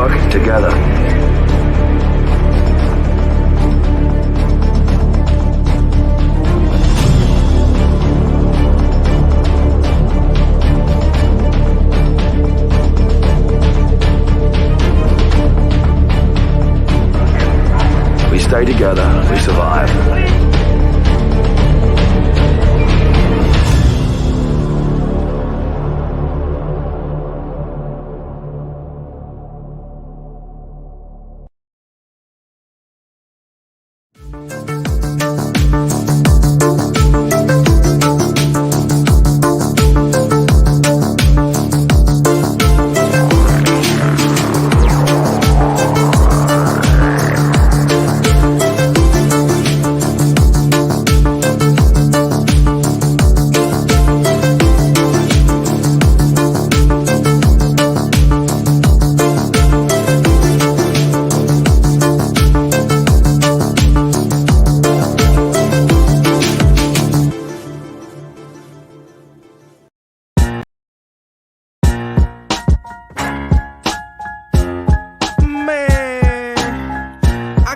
work together. We stay together, we survive.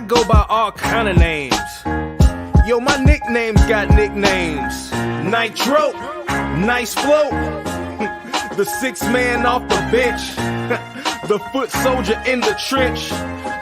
Go by all kind of names. Yo, my nickname's got nicknames. Nitro, nice flow, the 6th man off the bench, the foot soldier in the trench,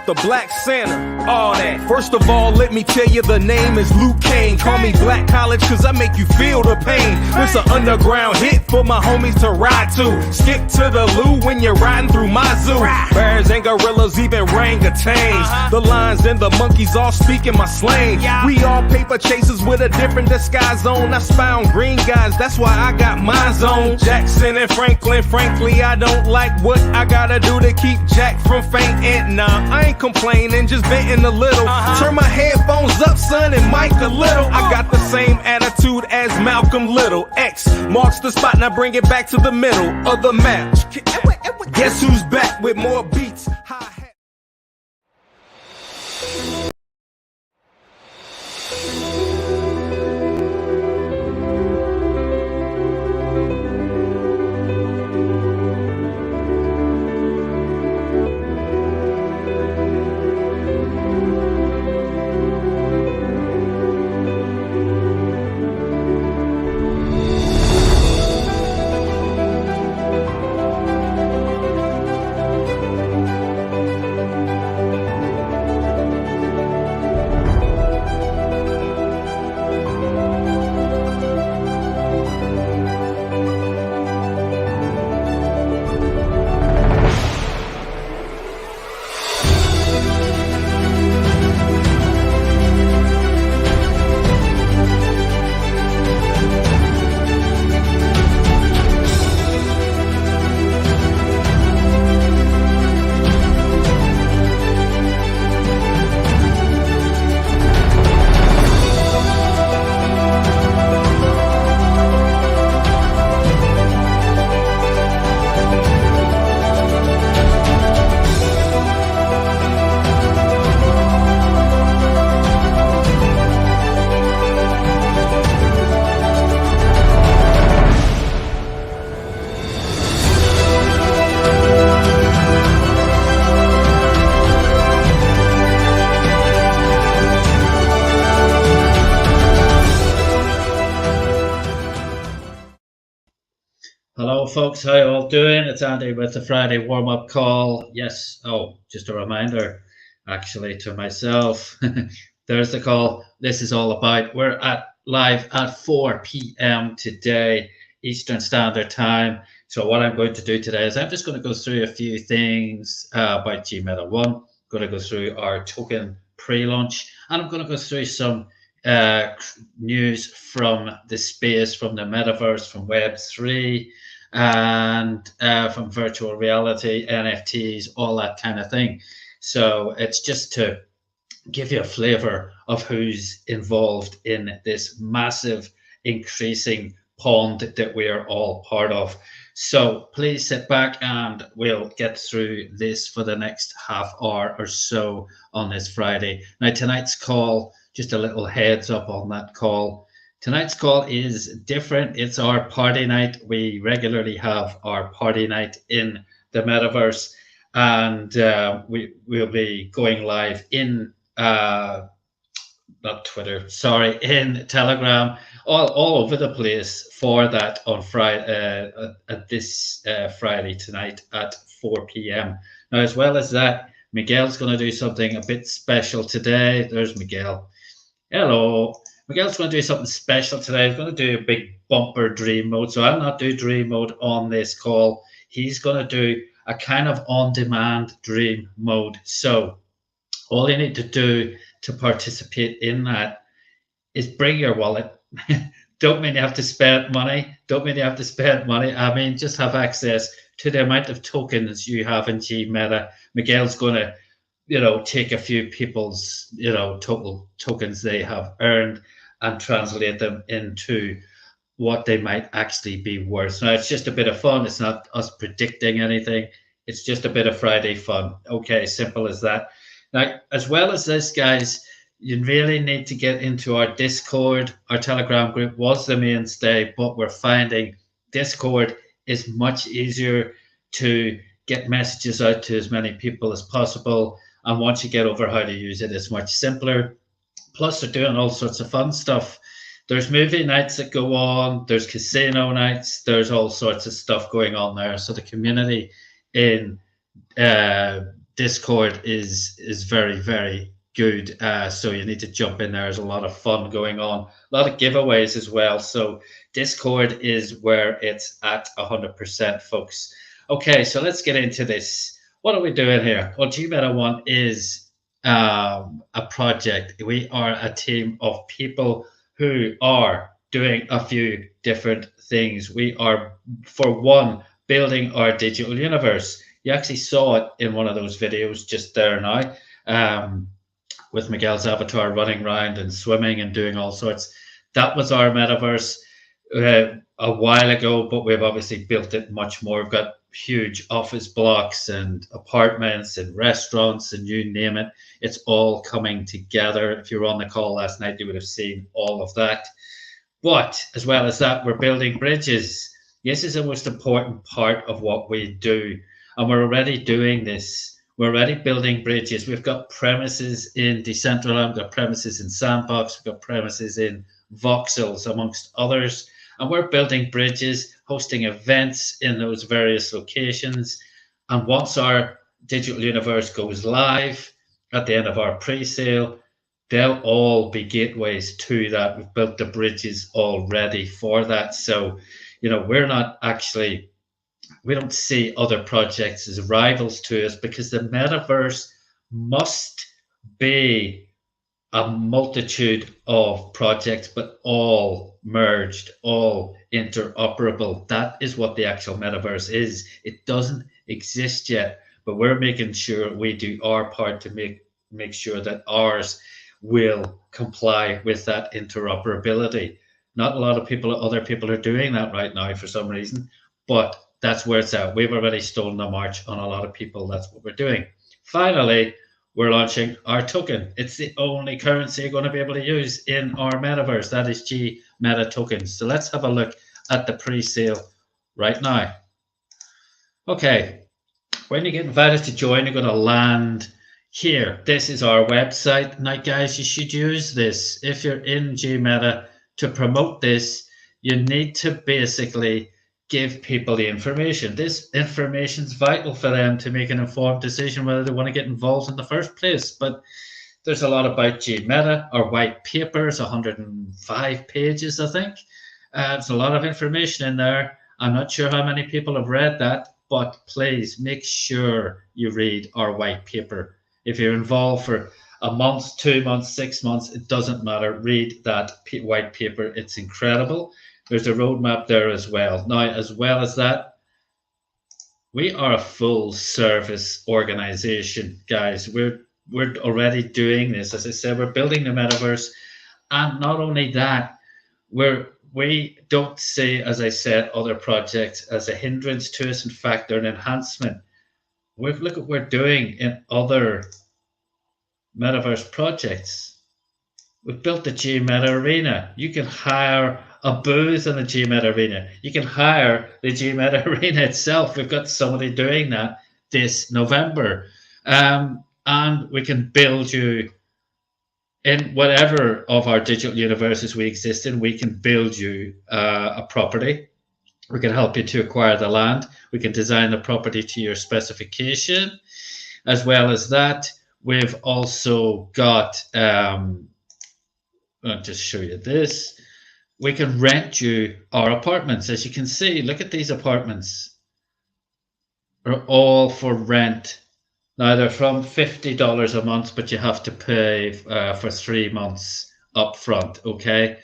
the Black Santa, all that. First of all, let me tell you the name is Luke Kane. Call me Black College cause I make you feel the pain. This an underground hit for my homies to ride to. Skip to the loo when you're riding through my zoo. Bears and gorillas, even orangutans. The lions and the monkeys all speaking my slang. We all paper chasers with a different disguise on. I spy on green guys, that's why I got mine on. Jackson and Franklin, frankly I don't like what I gotta do to keep Jack from fainting. Nah, I ain't complaining, just venting a little. Turn my headphones up, son, and mic a little. I got the same attitude as Malcolm Little. X marks the spot, now bring it back to the middle of the map. Guess who's back with more beats? Hi-hat. Hello folks, how you all doing? It's Andy with the Friday warm-up call. Yes, just a reminder actually to myself. There's the call. This is all about. We're live at 4 p.m. today, Eastern Standard Time. So what I'm going to do today is I'm just going to go through a few things about GMeta 1. I'm going to go through our token pre-launch, and I'm going to go through some news from the space, from the metaverse, from Web3, and from virtual reality, NFTs, all that kind of thing. So it's just to give you a flavor of who's involved in this massive increasing pond that we're all part of. So please sit back and we'll get through this for the next half hour or so on this Friday. Now, tonight's call, just a little heads up on that call. Tonight's call is different. It's our party night. We regularly have our party night in the metaverse. and we'll be going live in not Twitter, sorry, in Telegram, all over the place for that on Friday, at this Friday tonight at 4 p.m. Now, as well as that, Miguel's going to do something a bit special today. There's Miguel. Hello. Miguel's going to do something special today. He's going to do a big bumper dream mode. So I'll not do dream mode on this call. He's going to do a kind of on-demand dream mode. So all you need to do to participate in that is bring your wallet. Don't mean you have to spend money. Don't mean you have to spend money. I mean, just have access to the amount of tokens you have in G-Meta. Miguel's going to, take a few people's, total tokens they have earned and translate them into what they might actually be worth. Now, it's just a bit of fun. It's not us predicting anything. It's just a bit of Friday fun. Okay, simple as that. Now, as well as this, guys, you really need to get into our Discord. Our Telegram group was the mainstay, but we're finding Discord is much easier to get messages out to as many people as possible. And once you get over how to use it, it's much simpler. Plus, they're doing all sorts of fun stuff. There's movie nights that go on. There's casino nights. There's all sorts of stuff going on there. So the community in Discord is very, very good. So you need to jump in there. There's a lot of fun going on. A lot of giveaways as well. So Discord is where it's at 100%, folks. Okay, so let's get into this. What are we doing here? Well, G-Meta 1 is a project. We are a team of people who are doing a few different things. We are, for one, building our digital universe. You actually saw it in one of those videos just there now, with Miguel's avatar running around and swimming and doing all sorts. That was our metaverse a while ago, but we've obviously built it much more. We've got huge office blocks and apartments and restaurants and you name it. It's all coming together. If you were on the call last night, you would have seen all of that. But as well as that, we're building bridges. This is the most important part of what we do. And we're already doing this. We're already building bridges. We've got premises in Decentraland, we've got premises in Sandbox, we've got premises in Voxels, amongst others. And we're building bridges, hosting events in those various locations. And once our digital universe goes live at the end of our pre-sale, they'll all be gateways to that. We've built the bridges already for that. So, we're not actually, we don't see other projects as rivals to us because the metaverse must be a multitude of projects, but all merged, all interoperable. That is what the actual metaverse is. It doesn't exist yet, but we're making sure we do our part to make sure that ours will comply with that interoperability. Not a lot of other people are doing that right now for some reason, but that's where it's at. We've already stolen the march on a lot of people. That's what we're doing. Finally, we're launching our token. It's the only currency you're going to be able to use in our metaverse. That is G-Meta tokens. So let's have a look at the pre-sale right now. Okay, when you get invited to join, you're going to land here. This is our website. Now, guys, you should use this. If you're in G-Meta to promote this, you need to basically give people the information. This information is vital for them to make an informed decision whether they want to get involved in the first place. But there's a lot about G-Meta. Our white paper is 105 pages, I think. There's a lot of information in there. I'm not sure how many people have read that, but please make sure you read our white paper. If you're involved for a month, 2 months, 6 months, it doesn't matter. Read that white paper. It's incredible. There's a roadmap there as well. Now, as well as that, we are a full service organization, guys. We're already doing this. As I said, we're building the metaverse. And not only that, we don't see, as I said, other projects as a hindrance to us. In fact, they're an enhancement. Look at what we're doing in other metaverse projects. We've built the G-Meta Arena. You can hire a booth in the G-Meta Arena. You can hire the G-Meta Arena itself. We've got somebody doing that. this November. And we can build you in whatever of our digital universes we exist in. We can build you a property. We can help you to acquire the land. We can design the property to your specification. As well as that, we've also got, I'll just show you this. We can rent you our apartments. As you can see, look at these apartments. Are all for rent. Now they're from $50 a month, but you have to pay for 3 months up front, okay?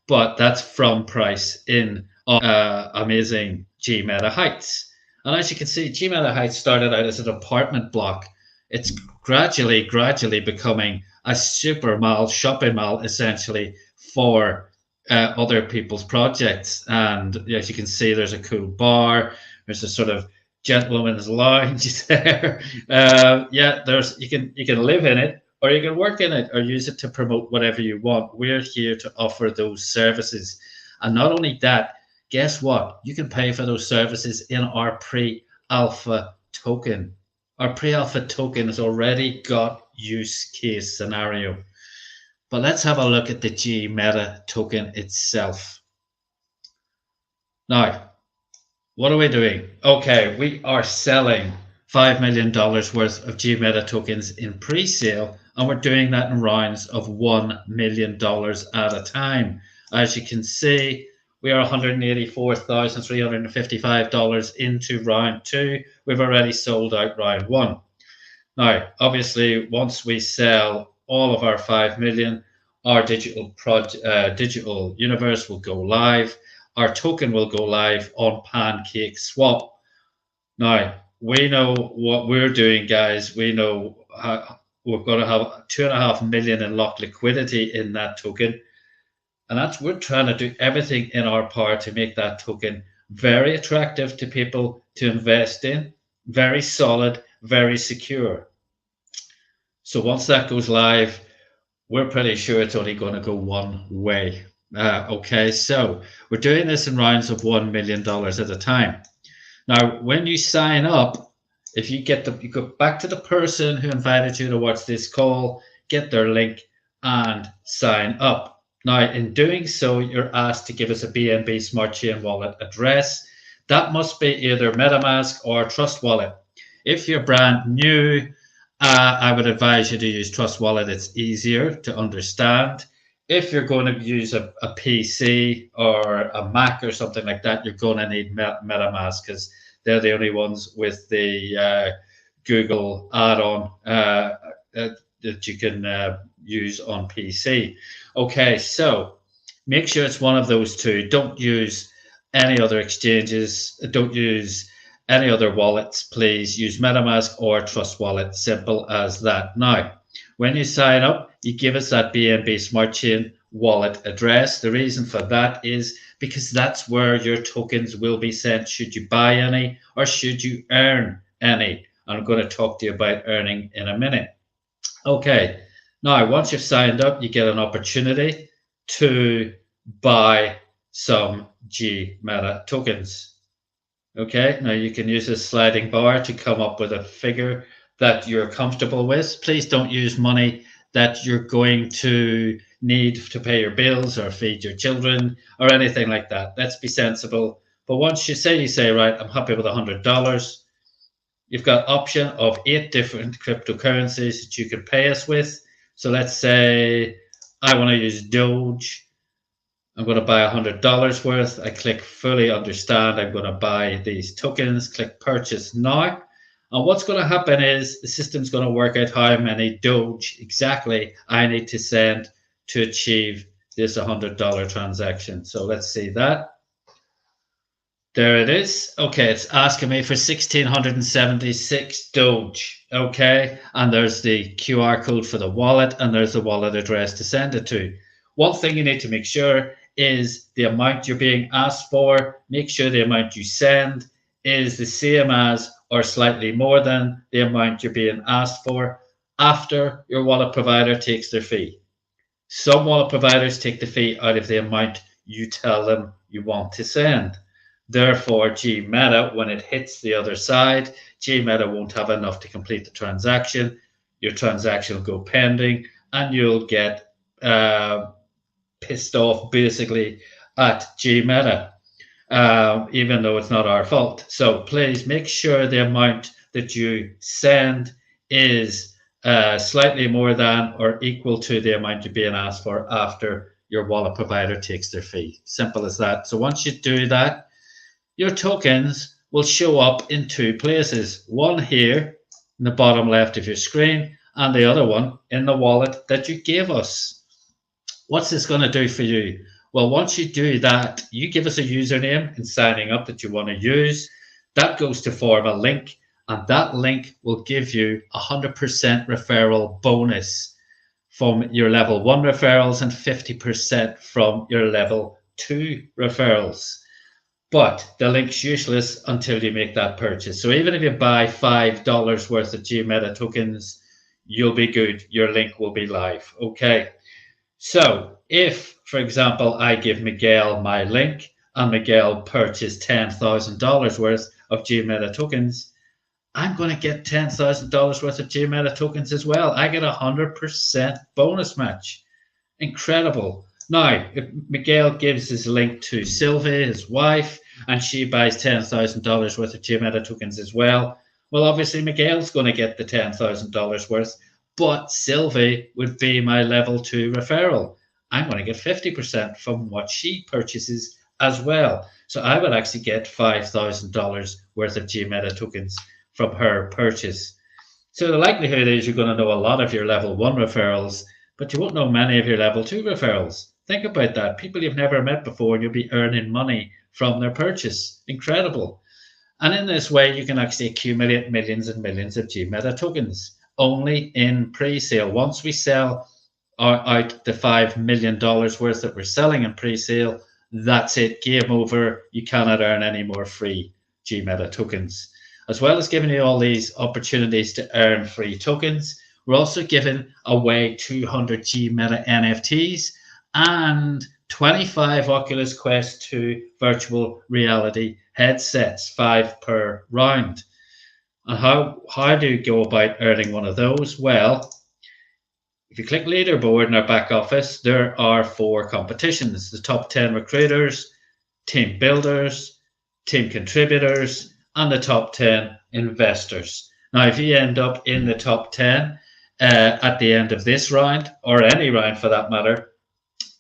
But that's from price in amazing G Meta Heights. And as you can see, G Meta Heights started out as an apartment block. It's gradually becoming a super mall, shopping mall, essentially, for other people's projects. And as you can see, there's a cool bar. There's a sort of gentleman's lounge there. Yeah, you can live in it, or you can work in it, or use it to promote whatever you want. We're here to offer those services. And not only that, guess what? You can pay for those services in our pre-alpha token. Our pre-alpha token has already got use case scenario. But let's have a look at the G Meta token itself. Now, what are we doing? Okay, we are selling $5 million worth of G Meta tokens in pre-sale, and we're doing that in rounds of $1 million at a time. As you can see, we are $184,355 into round 2. We've already sold out round 1. Now, obviously, once we sell all of our 5 million, our digital universe will go live. Our token will go live on Pancake Swap. Now, we know what we're doing, guys. We know we're going to have 2.5 million in locked liquidity in that token. And we're trying to do everything in our power to make that token very attractive to people to invest in, very solid, very secure. So once that goes live, we're pretty sure it's only going to go one way. Okay, so we're doing this in rounds of $1 million at a time. Now, when you sign up, if you you go back to the person who invited you to watch this call, get their link and sign up. Now, in doing so, you're asked to give us a BNB Smart Chain wallet address. That must be either MetaMask or Trust Wallet. If you're brand new, I would advise you to use Trust Wallet. It's easier to understand. If you're going to use a PC or a Mac or something like that, you're going to need MetaMask, because they're the only ones with the Google add-on that you can use on PC. Okay, so make sure it's one of those two. Don't use any other exchanges. Don't use any other wallets. Please use MetaMask or Trust Wallet. Simple as that. Now, when you sign up, you give us that BNB Smart Chain wallet address. The reason for that is because that's where your tokens will be sent should you buy any or should you earn any. I'm going to talk to you about earning in a minute. Okay, now once you've signed up, you get an opportunity to buy some G Meta tokens. Okay, now you can use this sliding bar to come up with a figure that you're comfortable with. Please don't use money that you're going to need to pay your bills or feed your children or anything like that. Let's be sensible. But once you say, right, I'm happy with $100, you've got option of 8 different cryptocurrencies that you can pay us with. So let's say I want to use Doge. I'm going to buy $100 worth. I click fully understand. I'm going to buy these tokens, click purchase now. And what's going to happen is the system's going to work out how many Doge exactly I need to send to achieve this $100 transaction. So let's see that. There it is. Okay, it's asking me for 1,676 Doge. Okay, and there's the QR code for the wallet, and there's the wallet address to send it to. One thing you need to make sure is the amount you're being asked for. Make sure the amount you send is the same as or slightly more than the amount you're being asked for after your wallet provider takes their fee. Some wallet providers take the fee out of the amount you tell them you want to send. Therefore, G-Meta, when it hits the other side, G-Meta won't have enough to complete the transaction. Your transaction will go pending, and you'll get pissed off basically at G-Meta, even though it's not our fault. So please make sure the amount that you send is slightly more than or equal to the amount you're being asked for after your wallet provider takes their fee. Simple as that. So once you do that, your tokens will show up in two places. One here in the bottom left of your screen, and the other one in the wallet that you gave us. What's this going to do for you? Well, once you do that, you give us a username in signing up that you want to use. That goes to form a link, and that link will give you 100% referral bonus from your level 1 referrals and 50% from your level 2 referrals. But the link's useless until you make that purchase. So even if you buy $5 worth of G-Meta tokens, you'll be good. Your link will be live. Okay. So if, for example, I give Miguel my link and Miguel purchased $10,000 worth of G-Meta tokens, I'm going to get $10,000 worth of G-Meta tokens as well. I get 100% bonus match. Incredible. Now, if Miguel gives his link to Sylvie, his wife, and she buys $10,000 worth of G-Meta tokens as well, well, obviously Miguel's going to get the $10,000 worth, but Sylvie would be my level 2 referral. I'm going to get 50% from what she purchases as well. So I would actually get $5,000 worth of G-Meta tokens from her purchase. So the likelihood is you're going to know a lot of your level 1 referrals, but you won't know many of your level 2 referrals. Think about that. People you've never met before, and you'll be earning money from their purchase. Incredible. And in this way, you can actually accumulate millions and millions of G-Meta tokens only in pre-sale. Once we sell out the $5 million worth that we're selling in pre-sale, that's it. Game over. You cannot earn any more free G-Meta tokens. As well as giving you all these opportunities to earn free tokens, we're also giving away 200 G-Meta NFTs and 25 Oculus Quest 2 virtual reality headsets, 5 per round. And how do you go about earning one of those? Well, if you click leaderboard in our back office, there are 4 competitions: the top 10 recruiters, team builders, team contributors, and the top 10 investors. Now, if you end up in the top 10 at the end of this round, or any round for that matter,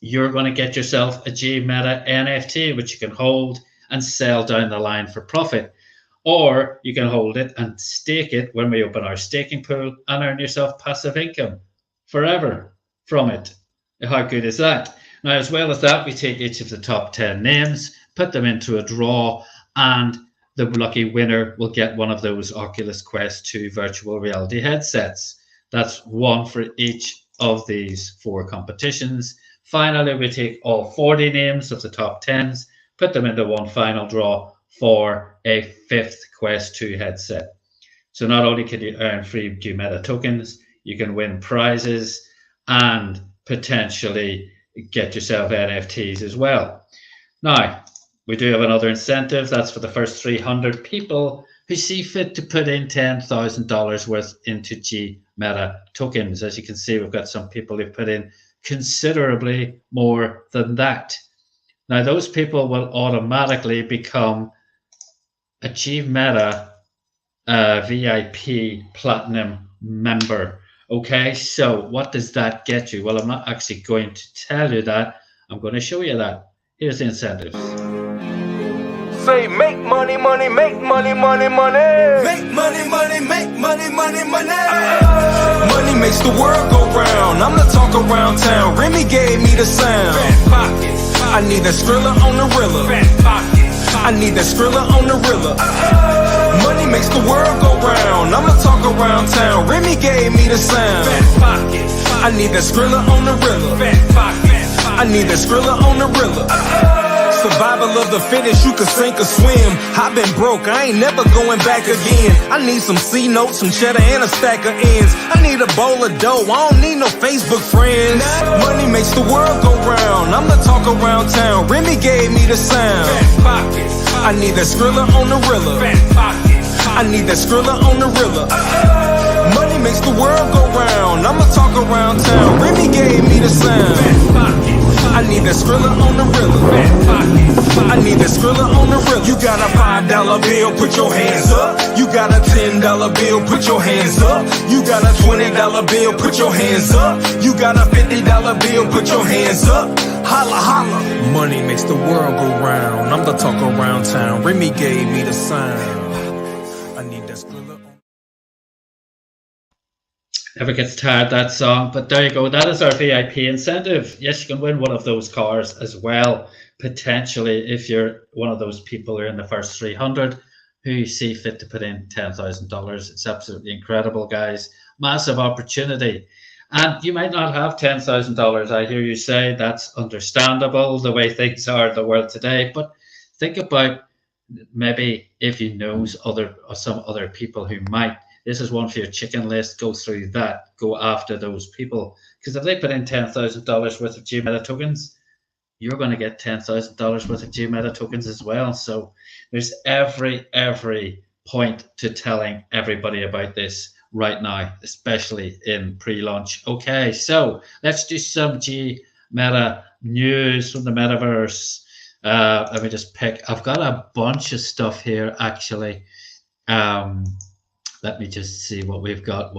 you're going to get yourself a G-Meta NFT, which you can hold and sell down the line for profit. Or you can hold it and stake it when we open our staking pool and earn yourself passive income forever from it. How good is that? Now, as well as that, we take each of the top 10 names, put them into a draw, and the lucky winner will get one of those Oculus Quest 2 virtual reality headsets. That's one for each of these 4 competitions. Finally, we take all 40 names of the top 10s, put them into one final draw for a 5th Quest 2 headset. So not only can you earn free G-Meta tokens, you can win prizes and potentially get yourself NFTs as well. Now, we do have another incentive. That's for the first 300 people who see fit to put in $10,000 worth into G-Meta tokens. As you can see, we've got some people who've put in considerably more than that. Now, those people will automatically become a G-Meta VIP Platinum member. Okay, so what does that get you? Well, I'm not actually going to tell you that. I'm going to show you that. Here's the incentives. Say make money, money, make money, money, money. Make money, money, make money, money, money. Money makes the world go round. I'm the talk around town. Remy gave me the sound. Fat pockets. I need that Skrilla on the Rilla. Fat pockets. I need that Skrilla on the Rilla. Money makes the world go round. I'm the talk around town. Remy gave me the sound. Fat pockets. I need that Skrilla on the Rilla. Fat pockets. I need that Skrilla on the Rilla. Survival of the fittest, you can sink or swim. I've been broke, I ain't never going back again. I need some C notes, some cheddar, and a stack of ends. I need a bowl of dough, I don't need no Facebook friends. Money makes the world go round. I'm the talk around town. Remy gave me the sound. Fat pockets. I need that Skrilla on the Rilla. I need that Skrilla on the Rilla. Money makes the world go round. I'ma talk around town. Remy gave me the sound. I need that Skrilla on the Rilla. I need that Skrilla on the Rilla. You got a $5 bill, put your hands up. You got a $10 bill, put your hands up. You got a $20 bill, put your hands up. You got a $50 bill, put your hands up. Holla, holla. Money makes the world go round. I'm the talk around town. Remy gave me the sound. I need that Skrilla. Never gets tired, that song. But there you go. That is our VIP incentive. Yes, you can win one of those cars as well, potentially, if you're one of those people who are in the first 300 who see fit to put in $10,000. It's absolutely incredible, guys. Massive opportunity. And you might not have $10,000. I hear you say that's understandable, the way things are in the world today. But think about maybe if you know some other people who might. This is one for your chicken list. Go through that. Go after those people. Because if they put in $10,000 worth of G-Meta tokens, you're going to get $10,000 worth of G-Meta tokens as well. So there's every point to telling everybody about this right now, especially in pre-launch. Okay, so let's do some G-Meta news from the metaverse. Let me just pick. I've got a bunch of stuff here, actually. Let me just see what we've got.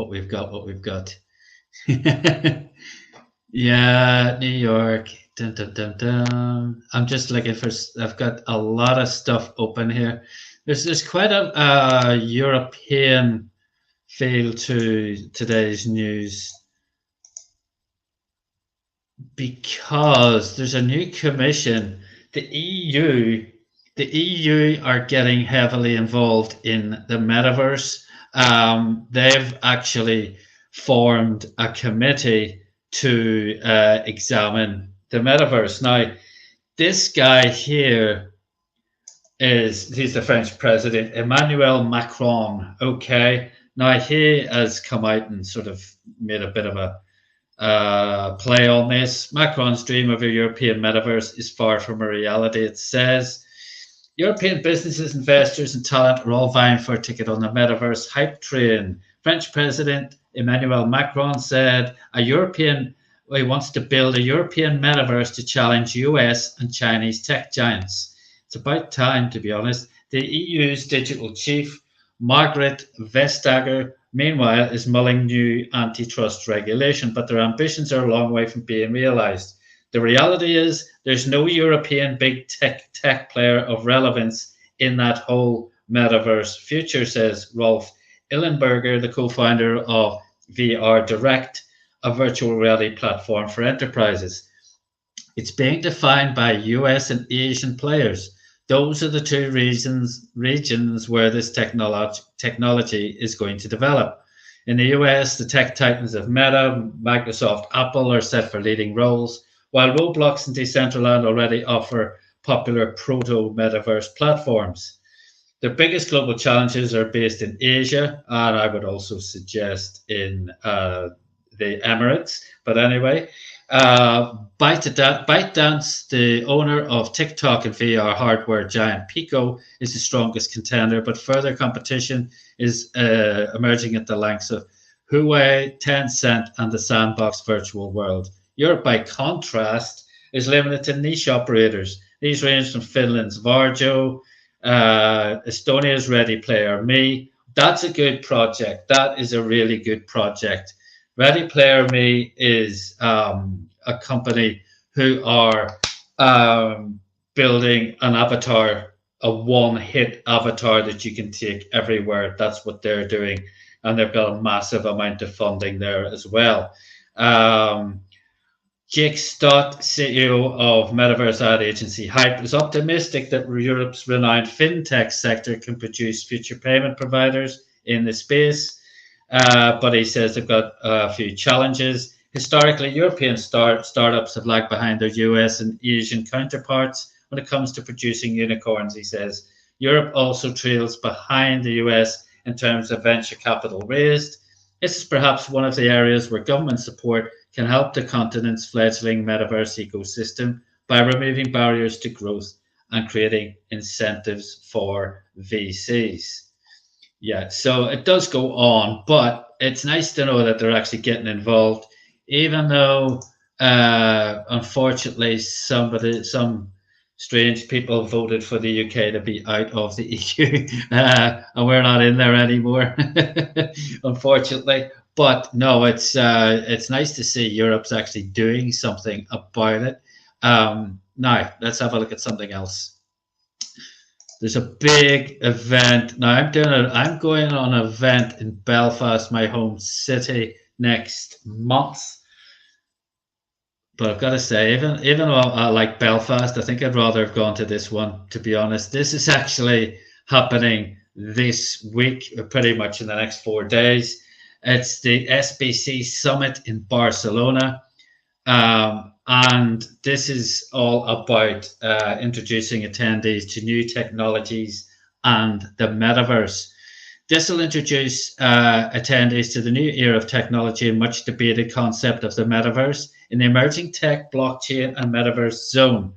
Yeah, New York. Dun, dun, dun, dun. I'm just looking for. I've got a lot of stuff open here. There's quite a European feel to today's news because there's a new commission. The EU are getting heavily involved in the metaverse. They've actually formed a committee to examine the metaverse. Now, this guy here he's the French president, Emmanuel Macron. Okay. Now, he has come out and sort of made a bit of a play on this. Macron's dream of a European metaverse is far from a reality, it says. European businesses, investors, and talent are all vying for a ticket on the metaverse hype train. French President Emmanuel Macron said he wants to build a European metaverse to challenge US and Chinese tech giants. It's about time, to be honest. The EU's digital chief, Margaret Vestager, meanwhile, is mulling new antitrust regulation, but their ambitions are a long way from being realized. The reality is there's no European big tech player of relevance in that whole metaverse future, says Rolf Illenberger, the co-founder of VR Direct, a virtual reality platform for enterprises. It's being defined by US and Asian players. Those are the two regions where this technology is going to develop. In the US, the tech titans of Meta, Microsoft, Apple are set for leading roles, while Roblox and Decentraland already offer popular proto-metaverse platforms. The biggest global challenges are based in Asia, and I would also suggest in the Emirates. But anyway, ByteDance, the owner of TikTok and VR hardware giant Pico, is the strongest contender, but further competition is emerging at the likes of Huawei, Tencent, and the Sandbox virtual world. Europe, by contrast, is limited to niche operators. These range from Finland's Varjo, Estonia's Ready Player Me. That's a good project. That is a really good project. Ready Player Me is a company who are building an avatar, a one-hit avatar that you can take everywhere. That's what they're doing. And they've got a massive amount of funding there as well. Jake Stott, CEO of metaverse ad agency Hype, is optimistic that Europe's renowned fintech sector can produce future payment providers in the space. But he says they've got a few challenges. Historically, European startups have lagged behind their US and Asian counterparts when it comes to producing unicorns, he says. Europe also trails behind the US in terms of venture capital raised. This is perhaps one of the areas where government support can help the continent's fledgling metaverse ecosystem by removing barriers to growth and creating incentives for VCs. Yeah, so it does go on, but it's nice to know that they're actually getting involved, even though unfortunately some strange people voted for the UK to be out of the EU, and we're not in there anymore, unfortunately. But no, it's nice to see Europe's actually doing something about it. Now let's have a look at something else. There's a big event now. I'm going on an event in Belfast, my home city, next month. But I've got to say, even though I like Belfast, I think I'd rather have gone to this one, to be honest. This is actually happening this week, pretty much in the next 4 days. It's the SBC Summit in Barcelona. And this is all about introducing attendees to new technologies and the metaverse. This will introduce attendees to the new era of technology and much debated concept of the metaverse in the emerging tech, blockchain, and metaverse zone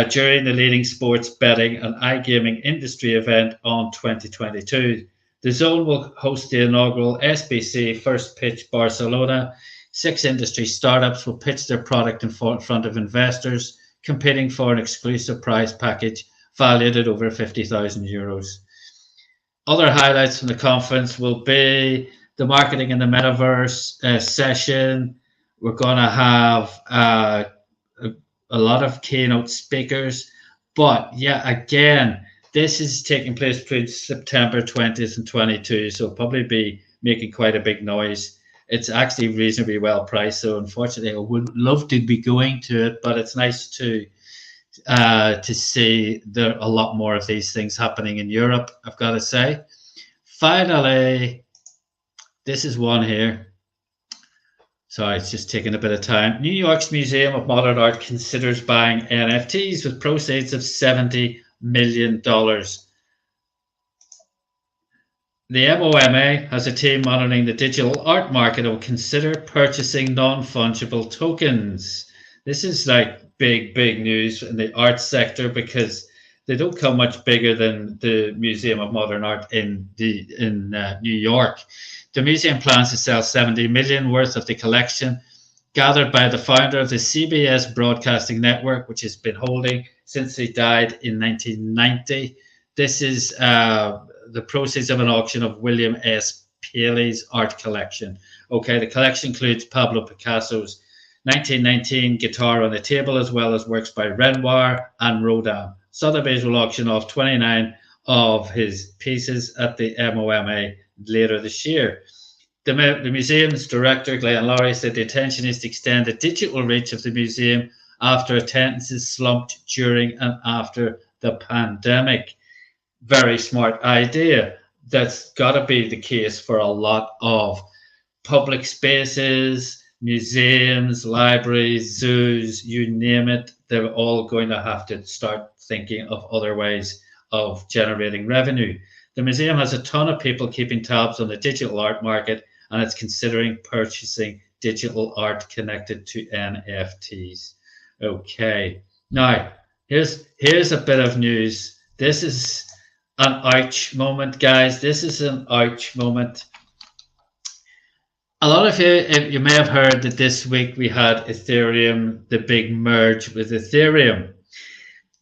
during the leading sports betting and iGaming industry event on 2022. The zone will host the inaugural SBC First Pitch Barcelona. 6 industry startups will pitch their product in front of investors, competing for an exclusive prize package valued at over 50,000 euros. Other highlights from the conference will be the marketing in the metaverse session. We're going to have a lot of keynote speakers. But yeah, again, this is taking place between September 20th and 22, so it'll probably be making quite a big noise. It's actually reasonably well priced, so unfortunately I would love to be going to it, but it's nice to see there are a lot more of these things happening in Europe, I've got to say. Finally, this is one here. Sorry, it's just taking a bit of time. New York's Museum of Modern Art considers buying NFTs with proceeds of $70 million. The MOMA has a team monitoring the digital art market and will consider purchasing non-fungible tokens. This is like big news in the art sector because they don't come much bigger than the Museum of Modern Art in New York. The museum plans to sell 70 million worth of the collection gathered by the founder of the CBS Broadcasting Network, which has been holding since he died in 1990. This is the proceeds of an auction of William S. Paley's art collection. Okay, the collection includes Pablo Picasso's 1919 Guitar on the Table, as well as works by Renoir and Rodin. Sotheby's will auction off 29 of his pieces at the MOMA later this year. The museum's director, Glenn Lowry, said the intention is to extend the digital reach of the museum after attendances slumped during and after the pandemic. Very smart idea. That's got to be the case for a lot of public spaces, museums, libraries, zoos, you name it. They're all going to have to start thinking of other ways of generating revenue. The museum has a ton of people keeping tabs on the digital art market, and it's considering purchasing digital art connected to NFTs. Okay, now here's a bit of news. This is an ouch moment, guys. This is an ouch moment. A lot of you may have heard that this week we had Ethereum, the big merge with Ethereum.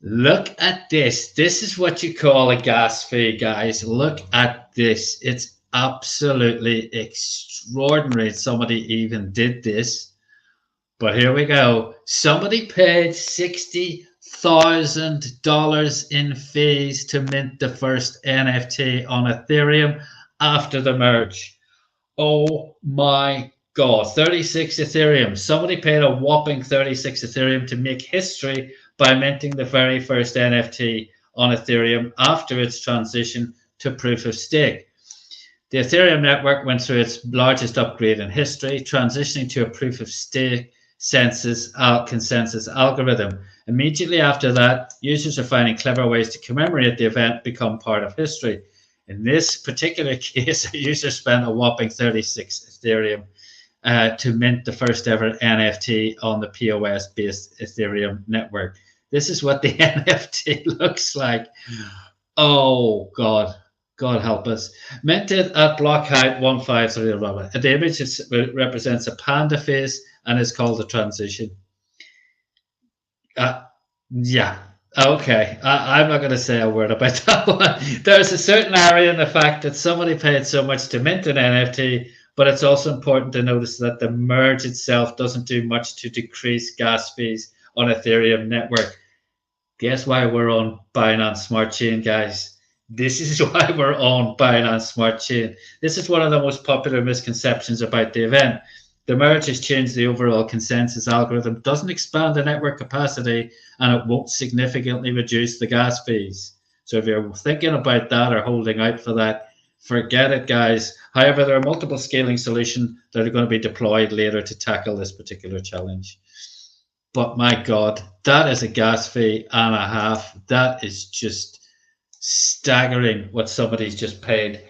Look at this. This is what you call a gas fee, guys. Look at this. It's absolutely extraordinary somebody even did this. But here we go. Somebody paid $60,000 in fees to mint the first NFT on Ethereum after the merge. Oh my God, 36 Ethereum. Somebody paid a whopping 36 Ethereum to make history by minting the very first NFT on Ethereum after its transition to proof of stake. The Ethereum network went through its largest upgrade in history, transitioning to a proof of stake consensus algorithm. Immediately after that, users are finding clever ways to commemorate the event, become part of history. In this particular case, a user spent a whopping 36 Ethereum to mint the first ever NFT on the POS-based Ethereum network. This is what the NFT looks like. Oh God, God help us. Minted at block height 153. The image represents a panda face and is called a transition. Yeah. Okay. I'm not going to say a word about that one. There's a certain area in the fact that somebody paid so much to mint an NFT, but it's also important to notice that the merge itself doesn't do much to decrease gas fees on Ethereum network. Guess why we're on Binance Smart Chain, guys? This is why we're on Binance Smart Chain. This is one of the most popular misconceptions about the event. The merge has changed the overall consensus algorithm, doesn't expand the network capacity, and it won't significantly reduce the gas fees. So if you're thinking about that or holding out for that, forget it, guys. However, there are multiple scaling solutions that are going to be deployed later to tackle this particular challenge. But my God, that is a gas fee and a half. That is just staggering what somebody's just paid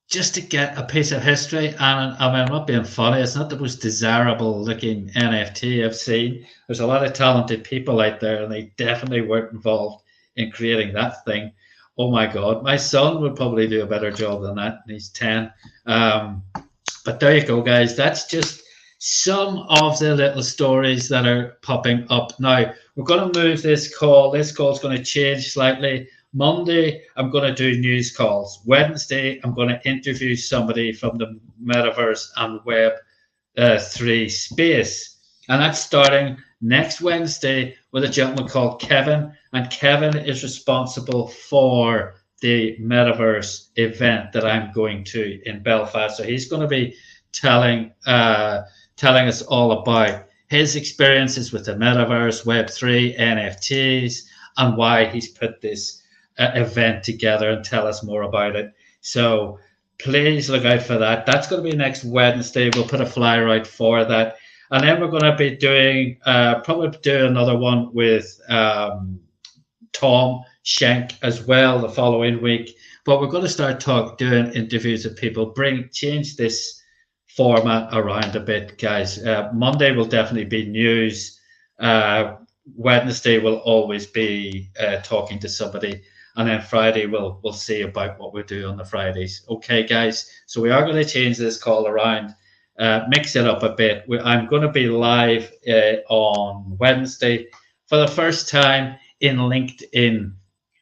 just to get a piece of history. And I mean, I'm not being funny. It's not the most desirable looking NFT I've seen. There's a lot of talented people out there, and they definitely weren't involved in creating that thing. Oh my God, my son would probably do a better job than that. And he's 10. But there you go, guys. That's just some of the little stories that are popping up. Now, we're going to move this call. This call is going to change slightly. Monday, I'm going to do news calls. Wednesday, I'm going to interview somebody from the metaverse and Web3 space. And that's starting next Wednesday with a gentleman called Kevin. And Kevin is responsible for the metaverse event that I'm going to in Belfast. So he's going to be telling us all about his experiences with the metaverse, Web3, NFTs, and why he's put this event together, and tell us more about it. So please look out for that. That's going to be next Wednesday. We'll put a flyer out for that. And then we're going to be doing, probably do another one with Tom Schenk as well the following week. But we're going to start doing interviews with people, change this format around a bit, guys. Monday will definitely be news. Wednesday will always be talking to somebody. And then Friday, we'll see about what we do on the Fridays. Okay, guys. So we are going to change this call around, mix it up a bit. I'm going to be live on Wednesday for the first time in LinkedIn,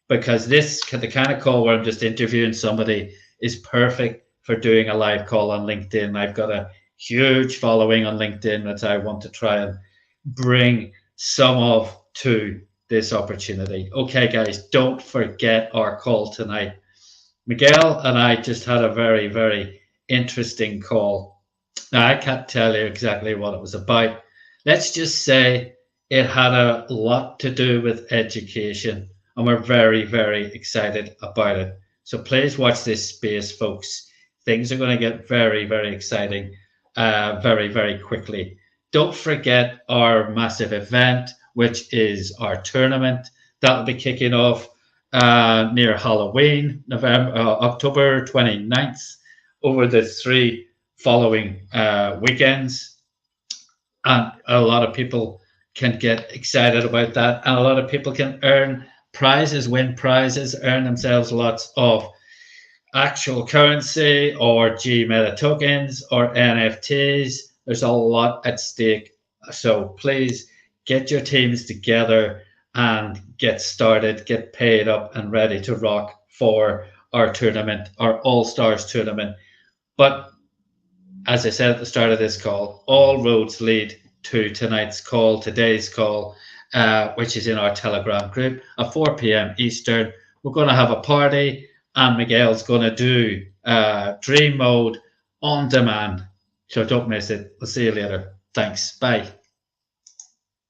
because the kind of call where I'm just interviewing somebody is perfect for doing a live call on LinkedIn. I've got a huge following on LinkedIn that I want to try and bring some of to this opportunity. Okay, guys, don't forget our call tonight. Miguel and I just had a very, very interesting call. Now, I can't tell you exactly what it was about. Let's just say it had a lot to do with education, and we're very, very excited about it. So please watch this space, folks. Things are going to get very, very exciting very, very quickly. Don't forget our massive event, which is our tournament. That'll be kicking off near Halloween, October 29th, over the 3 following weekends. And a lot of people can get excited about that. And a lot of people can earn prizes, win prizes, earn themselves lots of actual currency or G-Meta tokens or NFTs. There's a lot at stake. So please get your teams together and get started, get paid up and ready to rock for our tournament, our All-Stars tournament. But as I said at the start of this call, all roads lead to today's call, which is in our Telegram group at 4 p.m. Eastern. We're going to have a party, and Miguel's going to do Dream Mode on demand. So don't miss it. We'll see you later. Thanks. Bye.